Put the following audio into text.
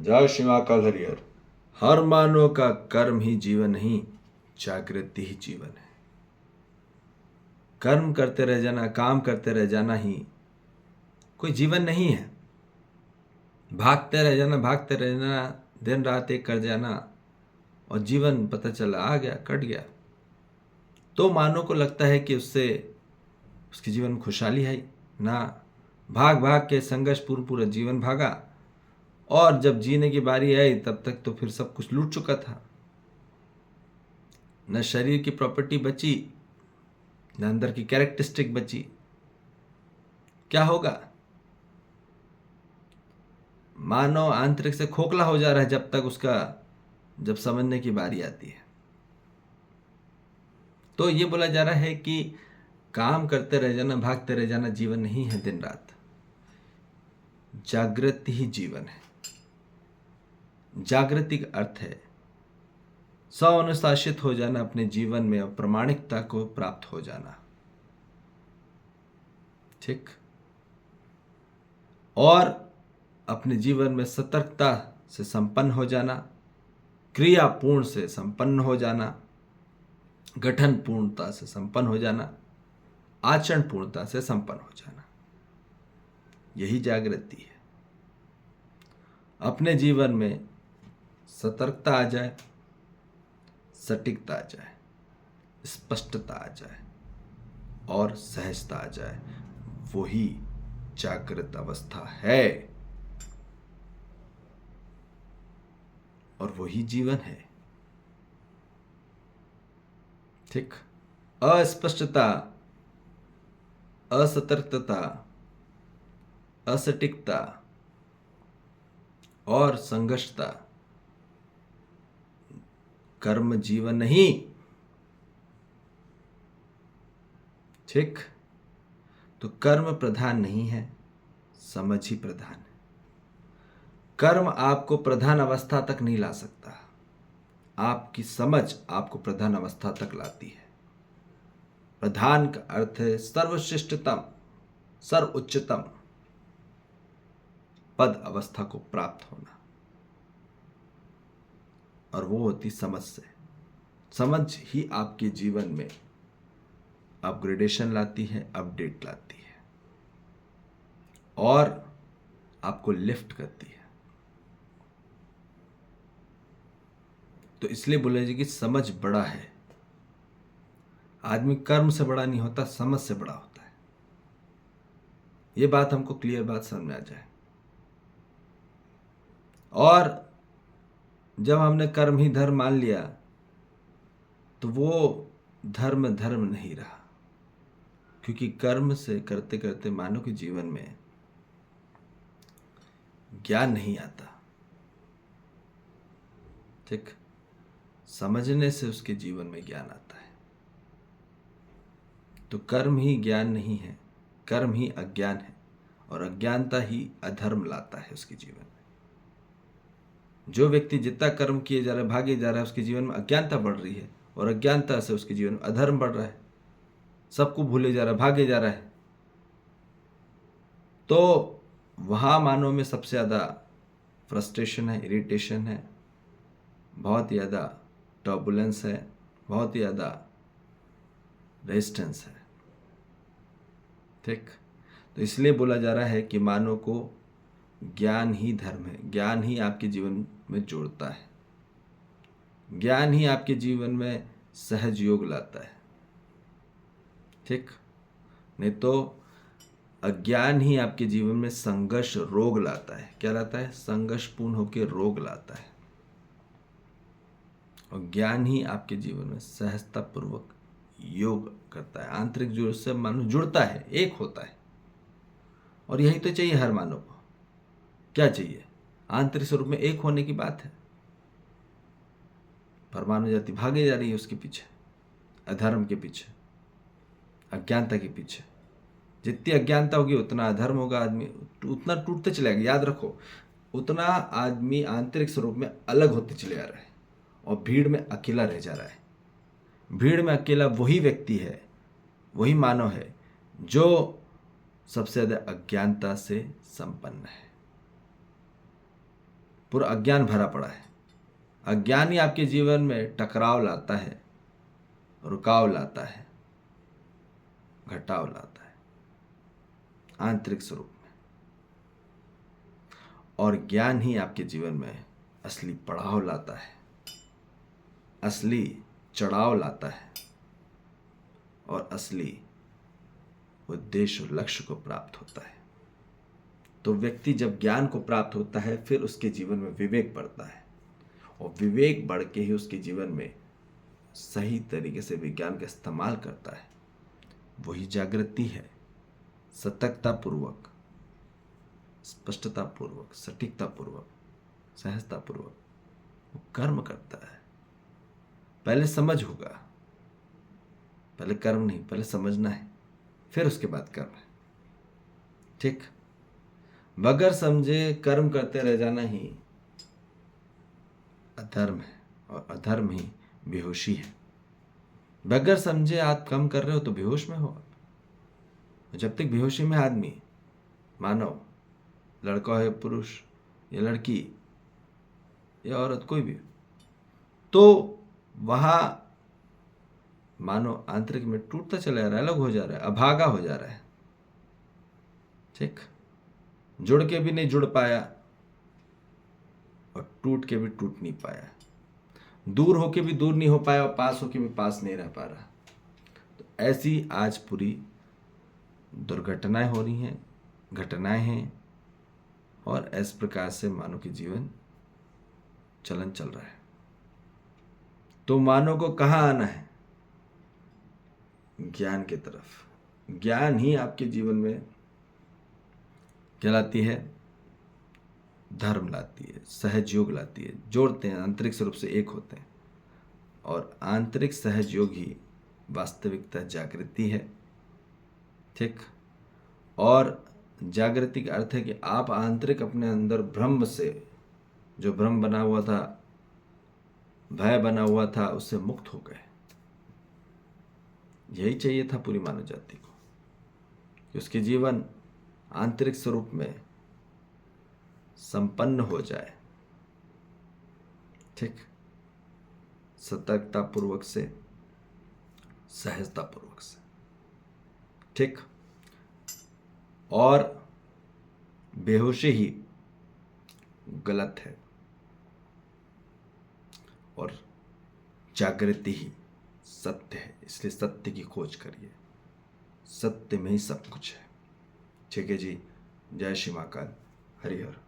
जय श्री महाकाल हरिहर। हर मानव का कर्म ही जीवन नहीं, जागृति ही जीवन है। कर्म करते रह जाना, काम करते रह जाना ही कोई जीवन नहीं है। भागते रह जाना, दिन रात एक कर जाना और जीवन पता चला आ गया, कट गया, तो मानव को लगता है कि उससे उसके जीवन में खुशहाली है ना। भाग भाग के संघर्षपूर्ण पूरा जीवन भागा और जब जीने की बारी आई तब तक तो फिर सब कुछ लूट चुका था। न शरीर की प्रॉपर्टी बची, न अंदर की कैरेक्टरिस्टिक बची। क्या होगा? मानव आंतरिक से खोखला हो जा रहा है जब समझने की बारी आती है। तो ये बोला जा रहा है कि काम करते रह जाना, भागते रह जाना जीवन नहीं है। दिन रात जागृति ही जीवन है। जागृति का अर्थ है स्वअनुशासित हो जाना, अपने जीवन में और प्रामाणिकता को प्राप्त हो जाना। ठीक। और अपने जीवन में सतर्कता से संपन्न हो जाना, क्रियापूर्ण से संपन्न हो जाना, गठन पूर्णता से संपन्न हो जाना, आचरण पूर्णता से संपन्न हो जाना। यही जागृति है। अपने जीवन में सतर्कता आ जाए, सटीकता आ जाए, स्पष्टता आ जाए और सहजता आ जाए, वही जागृत अवस्था है और वही जीवन है। ठीक। अस्पष्टता, असतर्कता, असटीकता और संघर्षता कर्म जीवन नहीं। ठीक। तो कर्म प्रधान नहीं है, समझ ही प्रधान है। कर्म आपको प्रधान अवस्था तक नहीं ला सकता, आपकी समझ आपको प्रधान अवस्था तक लाती है। प्रधान का अर्थ है सर्वश्रेष्ठतम, सर्वोच्चतम पद अवस्था को प्राप्त होना, और वो होती समझ से। समझ ही आपके जीवन में अपग्रेडेशन लाती है, अपडेट लाती है और आपको लिफ्ट करती है। तो इसलिए बोला जाए कि समझ बड़ा है। आदमी कर्म से बड़ा नहीं होता, समझ से बड़ा होता है। ये बात हमको क्लियर बात समझ में आ जाए। और जब हमने कर्म ही धर्म मान लिया तो वो धर्म धर्म नहीं रहा, क्योंकि कर्म से करते करते मानव के जीवन में ज्ञान नहीं आता। ठीक। समझने से उसके जीवन में ज्ञान आता है। तो कर्म ही ज्ञान नहीं है, कर्म ही अज्ञान है और अज्ञानता ही अधर्म लाता है उसके जीवन में। जो व्यक्ति जितना कर्म किए जा रहा है, भागे जा रहा है, उसके जीवन में अज्ञानता बढ़ रही है और अज्ञानता से उसके जीवन में अधर्म बढ़ रहा है। सबको भूले जा रहा है, भागे जा रहा है। तो वहाँ मानव में सबसे ज़्यादा फ्रस्ट्रेशन है, इरिटेशन है, बहुत ज़्यादा टर्बुलेंस है, बहुत ही ज़्यादा रेजिस्टेंस है। ठीक। तो इसलिए बोला जा रहा है कि मानव को ज्ञान ही धर्म है। ज्ञान ही आपके जीवन में जोड़ता है, ज्ञान ही आपके जीवन में सहज योग लाता है। ठीक। नहीं तो अज्ञान ही आपके जीवन में संघर्ष रोग लाता है। क्या लाता है? संघर्षपूर्ण होकर रोग लाता है। और ज्ञान ही आपके जीवन में सहजता पूर्वक योग करता है। आंतरिक जो उससे मानव जुड़ता है, एक होता है। और यही तो चाहिए हर मानव को। क्या चाहिए? आंतरिक स्वरूप में एक होने की बात है। पर मानव जाति भागे जा रही है उसके पीछे, अधर्म के पीछे, अज्ञानता के पीछे। जितनी अज्ञानता होगी उतना अधर्म होगा, आदमी उतना टूटते चलेगा। याद रखो, उतना आदमी आंतरिक स्वरूप में अलग होते चले आ रहा है और भीड़ में अकेला रह जा रहा है। भीड़ में अकेला वही व्यक्ति है, वही मानव है जो सबसे ज्यादा अज्ञानता से संपन्न है। पूरा अज्ञान भरा पड़ा है। अज्ञान ही आपके जीवन में टकराव लाता है, रुकाव लाता है, घटाव लाता है आंतरिक स्वरूप में। और ज्ञान ही आपके जीवन में असली पड़ाव लाता है, असली चढ़ाव लाता है और असली उद्देश्य और लक्ष्य को प्राप्त होता है। तो व्यक्ति जब ज्ञान को प्राप्त होता है फिर उसके जीवन में विवेक बढ़ता है, और विवेक बढ़ के ही उसके जीवन में सही तरीके से विज्ञान का इस्तेमाल करता है। वही जागृति है, सतर्कता पूर्वक, स्पष्टता पूर्वक, सटीकता पूर्वक, सहजता पूर्वक वो कर्म करता है। पहले समझ होगा, पहले कर्म नहीं, पहले समझना है, फिर उसके बाद कर्म है। ठीक, बगैर समझे कर्म करते रह जाना ही अधर्म है, और अधर्म ही बेहोशी है। बगैर समझे आप काम कर रहे हो तो बेहोश में हो आप। जब तक बेहोशी में आदमी, मानव, लड़का है, पुरुष या लड़की या औरत, कोई भी, तो वहाँ मानो आंतरिक में टूटता चला जा रहा है, अलग हो जा रहा है, अभागा हो जा रहा है। ठीक, जुड़ के भी नहीं जुड़ पाया और टूट के भी टूट नहीं पाया, दूर होके भी दूर नहीं हो पाया और पास होके भी पास नहीं रह पा रहा। तो ऐसी आज पूरी दुर्घटनाएं हो रही हैं, घटनाएं हैं, और इस प्रकार से मानव के जीवन चलन चल रहा है। तो मानव को कहाँ आना है? ज्ञान की तरफ। ज्ञान ही आपके जीवन में क्या लाती है? धर्म लाती है, सहयोग लाती है, जोड़ते हैं, आंतरिक स्वरूप से एक होते हैं। और आंतरिक सहयोग ही वास्तविकता जागृति है। ठीक, और जागृति का अर्थ है कि आप आंतरिक अपने अंदर ब्रह्म से, जो भ्रम बना हुआ था, भय बना हुआ था, उससे मुक्त हो गए। यही चाहिए था पूरी मानव जाति को, कि उसके जीवन आंतरिक स्वरूप में संपन्न हो जाए। ठीक, सतर्कता पूर्वक से, सहजता पूर्वक से। ठीक, और बेहोशी ही गलत है, और जागृति ही सत्य है। इसलिए सत्य की खोज करिए, सत्य में ही सब कुछ है। ठीक है जी, जय श्री महाकाल, हरि हर।